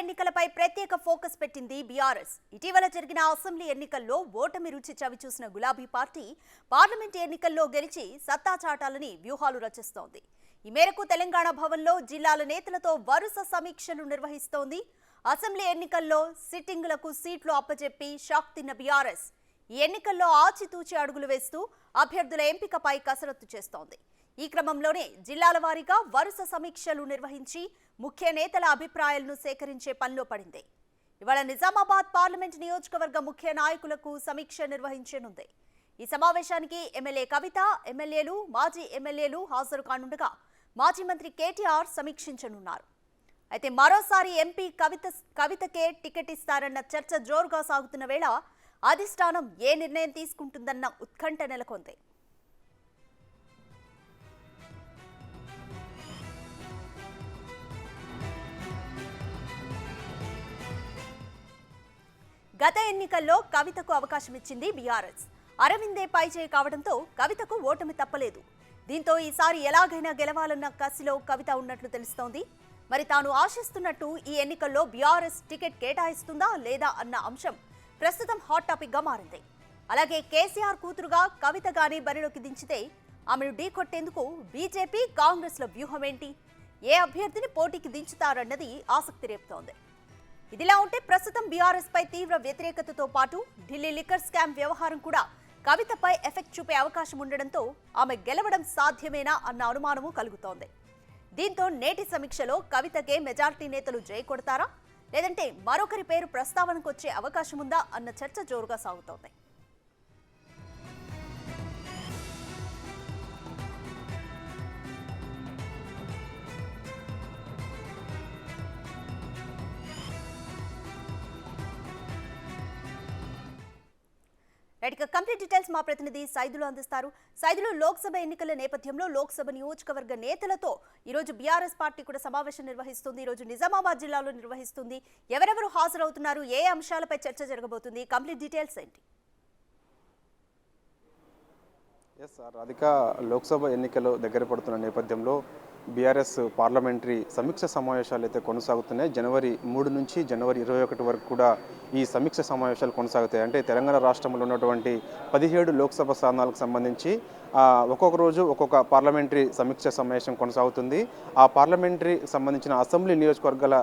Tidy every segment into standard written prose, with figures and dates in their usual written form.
ఎన్నికలపై ప్రత్యేక ఫోకస్ పెట్టింది బీఆర్ఎస్. ఇటీవల జరిగిన అసెంబ్లీ ఎన్నికల్లో ఓటమి రుచి చవిచూసిన గులాబీ పార్టీ పార్లమెంట్ ఎన్నికల్లో గెలిచి సత్తా చాటాలని వ్యూహాలు రచిస్తోంది. ఈ మేరకు తెలంగాణ భవన్లో జిల్లాల నేతలతో వరుస సమీక్షలు నిర్వహిస్తోంది. అసెంబ్లీ ఎన్నికల్లో సిట్టింగులకు సీట్లు అప్పచెప్పి షాక్ తిన్న బీఆర్ఎస్ ఈ ఎన్నికల్లో ఆచితూచి అడుగులు వేస్తూ అభ్యర్థుల ఎంపికపై కసరత్తు చేస్తోంది. ఈ క్రమంలోనే జిల్లాల వారీగా వరుస సమీక్షలు నిర్వహించి ముఖ్య నేతల అభిప్రాయాలను సేకరించే పనిలో పడింది. ఇవాళ నిజామాబాద్ పార్లమెంట్ నియోజకవర్గ ముఖ్య నాయకులకు సమీక్ష నిర్వహించనుంది. ఈ సమావేశానికి ఎమ్మెల్యే కవిత, ఎమ్మెల్యేలు, మాజీ ఎమ్మెల్యేలు హాజరు కానుండగా మాజీ మంత్రి కేటీఆర్ సమీక్షించనున్నారు. అయితే మరోసారి ఎంపీ కవితకే టికెట్ ఇస్తారన్న చర్చ జోరుగా సాగుతున్న వేళ అధిష్టానం ఏ నిర్ణయం తీసుకుంటుందన్న ఉత్కంఠ నెలకొంది. గత ఎన్నికల్లో కవితకు అవకాశం ఇచ్చింది బీఆర్ఎస్. అరవిందే పైచేయి కావడంతో కవితకు ఓటమి తప్పలేదు. దీంతో ఈసారి ఎలాగైనా గెలవాలన్న కసిలో కవిత ఉన్నట్లు తెలుస్తోంది. మరి తాను ఆశిస్తున్నట్టు ఈ ఎన్నికల్లో బీఆర్ఎస్ టికెట్ కేటాయిస్తుందా లేదా అన్న అంశం ప్రస్తుతం హాట్ టాపిక్ గా మారింది. అలాగే కేసీఆర్ కూతురుగా కవిత గాని బరిలోకి దించితే ఆమెను ఢీకొట్టేందుకు బీజేపీ, కాంగ్రెస్ ల వ్యూహం ఏంటి? ఏ అభ్యర్థిని పోటీకి దించుతారన్నది ఆసక్తి రేపుతోంది. ఇదిలా ఉంటే ప్రస్తుతం బీఆర్ఎస్ పై తీవ్ర వ్యతిరేకతతో పాటు ఢిల్లీ లిక్కర్ స్కామ్ వ్యవహారం కూడా కవితపై ఎఫెక్ట్ చూపే అవకాశం ఉండడంతో ఆమె గెలవడం సాధ్యమేనా అన్న అనుమానము కలుగుతోంది. దీంతో నేటి సమీక్షలో కవితకే మెజార్టీ నేతలు జై కొడతారా, లేదంటే మరొకరి పేరు ప్రస్తావనకు వచ్చే అవకాశం ఉందా అన్న చర్చ జోరుగా సాగుతోంది. కంప్లీట్ డీటెయిల్స్ మా ప్రతినిధి సైదులు అందిస్తారు. సైదులు, లోక్సభ ఎన్నికల నేపథ్యంలో లోక్సభ నియోజకవర్గ నేతలతో ఈరోజు బీఆర్ఎస్ పార్టీ కూడా సమావేశం నిర్వహిస్తుంది. ఈరోజు నిజామాబాద్ జిల్లాలో నిర్వహిస్తుంది. ఎవరెవరు హాజరవుతున్నారు, ఏ అంశాలపై చర్చ జరగబోతుంది? కంప్లీట్ డీటెయిల్స్ ఏంటి? రాధిక, లోక్సభ ఎన్నికలు దగ్గర పడుతున్న నేపథ్యంలో బీఆర్ఎస్ పార్లమెంటరీ సమీక్ష సమావేశాలు అయితే కొనసాగుతున్నాయి. జనవరి 3 నుంచి జనవరి 21 వరకు కూడా ఈ సమీక్ష సమావేశాలు కొనసాగుతాయి. అంటే తెలంగాణ రాష్ట్రంలో ఉన్నటువంటి 17 లోక్సభ స్థానాలకు సంబంధించి ఒక్కొక్క రోజు ఒక్కొక్క పార్లమెంటరీ సమీక్ష సమావేశం కొనసాగుతుంది. ఆ పార్లమెంటరీ సంబంధించిన అసెంబ్లీ నియోజకవర్గాల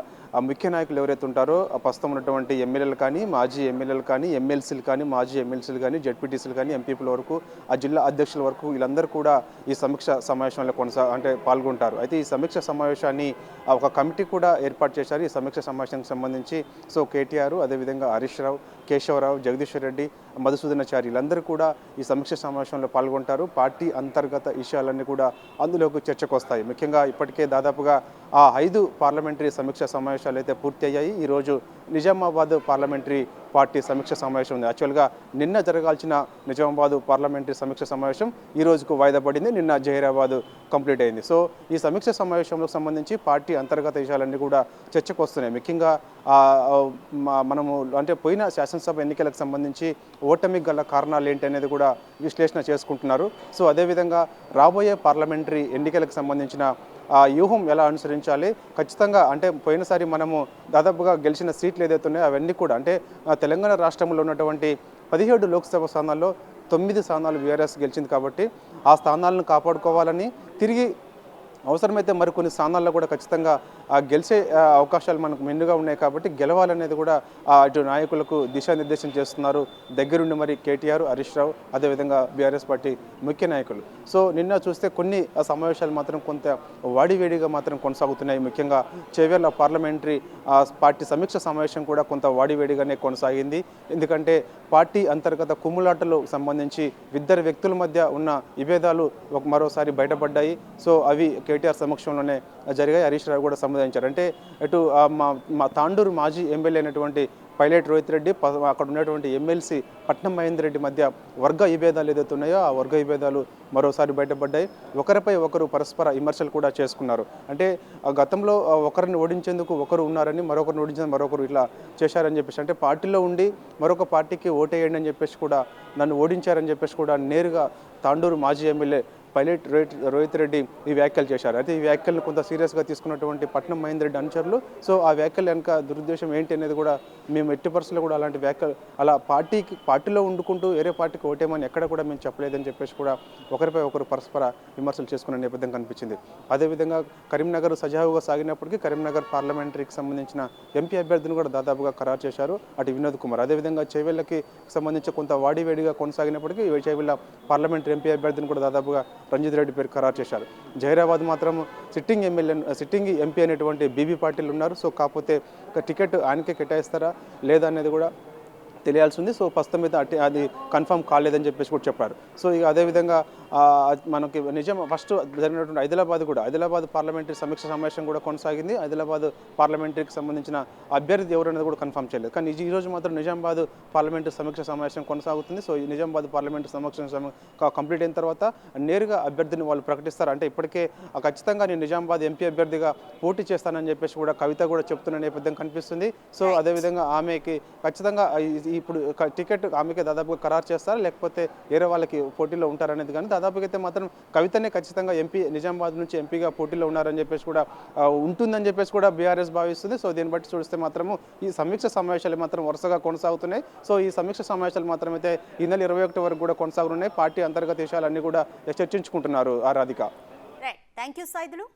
ముఖ్య నాయకులు ఎవరైతే ఉంటారో ప్రస్తుతం ఉన్నటువంటి ఎమ్మెల్యేలు కానీ, మాజీ ఎమ్మెల్యేలు కానీ, ఎమ్మెల్సీలు కానీ, మాజీ ఎమ్మెల్సీలు కానీ, జడ్పీటీసీలు కానీ, ఎంపీపీల వరకు, ఆ జిల్లా అధ్యక్షుల వరకు వీళ్ళందరూ కూడా ఈ సమీక్ష సమావేశంలో పాల్గొంటారు. అయితే ఈ సమీక్ష సమావేశాన్ని ఒక కమిటీ కూడా ఏర్పాటు చేశారు. ఈ సమీక్ష సమావేశానికి సంబంధించి కేటీఆర్, అదేవిధంగా హరీష్ రావు, కేశవరావు, జగదీశ్వర్ రెడ్డి, మధుసూదనాచారి వీళ్ళందరూ కూడా ఈ సమీక్ష సమావేశంలో పాల్గొంటారు. పార్టీ అంతర్గత విషయాలన్నీ కూడా అందులోకి చర్చకు వస్తాయి. ముఖ్యంగా ఇప్పటికే దాదాపుగా 5 పార్లమెంటరీ సమీక్ష సమావేశాలు అయితే పూర్తి అయ్యాయి. ఈరోజు నిజామాబాద్ పార్లమెంటరీ పార్టీ సమీక్ష సమావేశం ఉంది. యాక్చువల్గా నిన్న జరగాల్సిన నిజామాబాద్ పార్లమెంటరీ సమీక్ష సమావేశం ఈ రోజుకు వాయిదా పడింది. నిన్న జహీరాబాద్ కంప్లీట్ అయింది. సో ఈ సమీక్ష సమావేశంలో సంబంధించి పార్టీ అంతర్గత విషయాలన్నీ కూడా చర్చకు వస్తున్నాయి. ముఖ్యంగా మనము అంటే పోయిన శాసనసభ ఎన్నికలకు సంబంధించి ఓటమికి గల కారణాలు ఏంటి అనేది కూడా విశ్లేషణ చేసుకుంటున్నారు. సో అదేవిధంగా రాబోయే పార్లమెంటరీ ఎన్నికలకు సంబంధించిన వ్యూహం ఎలా అనుసరించాలి, ఖచ్చితంగా అంటే పోయినసారి మనము దాదాపుగా గెలిచిన సీట్లు ఏదైతే ఉన్నాయో అవన్నీ కూడా అంటే తెలంగాణ రాష్ట్రంలో ఉన్నటువంటి 17 లోక్సభ స్థానాల్లో 9 స్థానాలు బీఆర్ఎస్ గెలిచింది కాబట్టి ఆ స్థానాలను కాపాడుకోవాలని, తిరిగి అవసరమైతే మరికొన్ని స్థానాల్లో కూడా ఖచ్చితంగా గెలిచే అవకాశాలు మనకు మెండుగా ఉన్నాయి కాబట్టి గెలవాలనేది కూడా ఇటు నాయకులకు దిశానిర్దేశం చేస్తున్నారు. దగ్గరుండి మరి కేటీఆర్, హరీష్ రావు, అదేవిధంగా బీఆర్ఎస్ పార్టీ ముఖ్య నాయకులు. సో నిన్న చూస్తే కొన్ని సమావేశాలు మాత్రం కొంత వాడివేడిగా మాత్రం కొనసాగుతున్నాయి. ముఖ్యంగా చేవెళ్ల పార్లమెంటరీ పార్టీ సమీక్ష సమావేశం కూడా కొంత వాడివేడిగానే కొనసాగింది. ఎందుకంటే పార్టీ అంతర్గత కుమ్ములాటలు సంబంధించి ఇద్దరు వ్యక్తుల మధ్య ఉన్న విభేదాలు మరోసారి బయటపడ్డాయి. సో అవి కేటీఆర్ సమక్షంలోనే జరిగాయి. హరీష్ రావు కూడా సంబోధించారు. అంటే ఇటు మా తాండూరు మాజీ ఎమ్మెల్యే అయినటువంటి పైలట్ రోహిత్ రెడ్డి, అక్కడ ఉన్నటువంటి ఎమ్మెల్సీ పట్నం మహేందర్ రెడ్డి మధ్య వర్గ విభేదాలు ఏదైతే ఉన్నాయో ఆ వర్గ విభేదాలు మరోసారి బయటపడ్డాయి. ఒకరిపై ఒకరు పరస్పర విమర్శలు కూడా చేసుకున్నారు. అంటే గతంలో ఒకరిని ఓడించేందుకు ఒకరు ఉన్నారని, మరొకరిని ఓడించేందుకు మరొకరు ఇట్లా చేశారని చెప్పేసి, అంటే పార్టీలో ఉండి మరొక పార్టీకి ఓటేయండి అని చెప్పేసి కూడా నన్ను ఓడించారని చెప్పేసి కూడా నేరుగా తాండూరు మాజీ ఎమ్మెల్యే పైలట్ రోహిత్ రెడ్డి ఈ వ్యాఖ్యలు చేశారు. అయితే ఈ వ్యాఖ్యలను కొంత సీరియస్గా తీసుకున్నటువంటి పట్నం మహేందర్ రెడ్డి అనుచరులు సో ఆ వ్యాఖ్యలు వెనుక దురుద్దేశం ఏంటి అనేది కూడా మేము ఎట్టి పరిస్థితుల్లో కూడా అలాంటి వ్యాఖ్యలు అలా పార్టీలో వండుకుంటూ వేరే పార్టీకి ఓటేమని ఎక్కడ కూడా మేము చెప్పలేదని చెప్పేసి కూడా ఒకరిపై ఒకరు పరస్పర విమర్శలు చేసుకునే నేపథ్యం కనిపించింది. అదేవిధంగా కరీంనగర్ సజావుగా సాగినప్పటికీ కరీంనగర్ పార్లమెంటరీకి సంబంధించిన ఎంపీ అభ్యర్థిని కూడా దాదాపుగా ఖరారు చేశారు అటు వినోద్ కుమార్. అదేవిధంగా చేవెళ్ళకి సంబంధించి కొంత వాడివేడిగా కొనసాగినప్పటికీ చేవెళ్ళ పార్లమెంటరీ ఎంపీ అభ్యర్థిని కూడా దాదాపుగా రంజిత్ రెడ్డి పేరు ఖరారు చేశారు. జహీరాబాద్ మాత్రం సిట్టింగ్ ఎంపీ అనేటువంటి బీబీ పాటిల్ ఉన్నారు. సో కాకపోతే టికెట్ ఆయనకే కేటాయిస్తారా లేదా అనేది కూడా తెలియాల్సి ఉంది. సో ప్రస్తుతం మీద అది కన్ఫర్మ్ కాలేదని చెప్పేసి కూడా చెప్పారు. సో ఇక అదేవిధంగా మనకి ఫస్ట్ జరిగినటువంటి ఆదిలాబాద్ పార్లమెంటరీ సమీక్ష సమావేశం కూడా కొనసాగింది. ఆదిలాబాద్ పార్లమెంటరీకి సంబంధించిన అభ్యర్థి ఎవరనేది కూడా కన్ఫర్మ్ చేయలేదు. కానీ ఈరోజు మాత్రం నిజామాబాద్ పార్లమెంటరీ సమీక్ష సమావేశం కొనసాగుతుంది. సో ఈ నిజామాబాద్ పార్లమెంటరీ సమీక్ష కంప్లీట్ అయిన తర్వాత నేరుగా అభ్యర్థిని వాళ్ళు ప్రకటిస్తారు. అంటే ఇప్పటికే ఖచ్చితంగా నేను నిజామాబాద్ ఎంపీ అభ్యర్థిగా పోటీ చేస్తానని చెప్పేసి కూడా కవిత కూడా చెప్తున్న నేపథ్యం కనిపిస్తుంది. సో అదేవిధంగా ఆమెకి ఖచ్చితంగా ఇప్పుడు టికెట్ ఆమెకి దాదాపుగా ఖరారు చేస్తారు లేకపోతే వేరే వాళ్ళకి పోటీలో ఉంటారనేది కానీ దాదాపుగా అయితే మాత్రం కవితనే ఖచ్చితంగా నిజామాబాద్ నుంచి ఎంపీగా పోటీలో ఉన్నారని చెప్పేసి కూడా ఉంటుందని చెప్పేసి కూడా బీఆర్ఎస్ భావిస్తుంది. సో దీన్ని బట్టి చూస్తే మాత్రము ఈ సమీక్ష సమావేశాలు మాత్రం వరుసగా కొనసాగుతున్నాయి. సో ఈ సమీక్ష సమావేశాలు మాత్రం అయితే ఈ నెల 21 వరకు కూడా కొనసాగుతున్నాయి. పార్టీ అంతర్గత విషయాలన్నీ కూడా చర్చించుకుంటున్నారు. Radhika. Right, thank you Saidulu.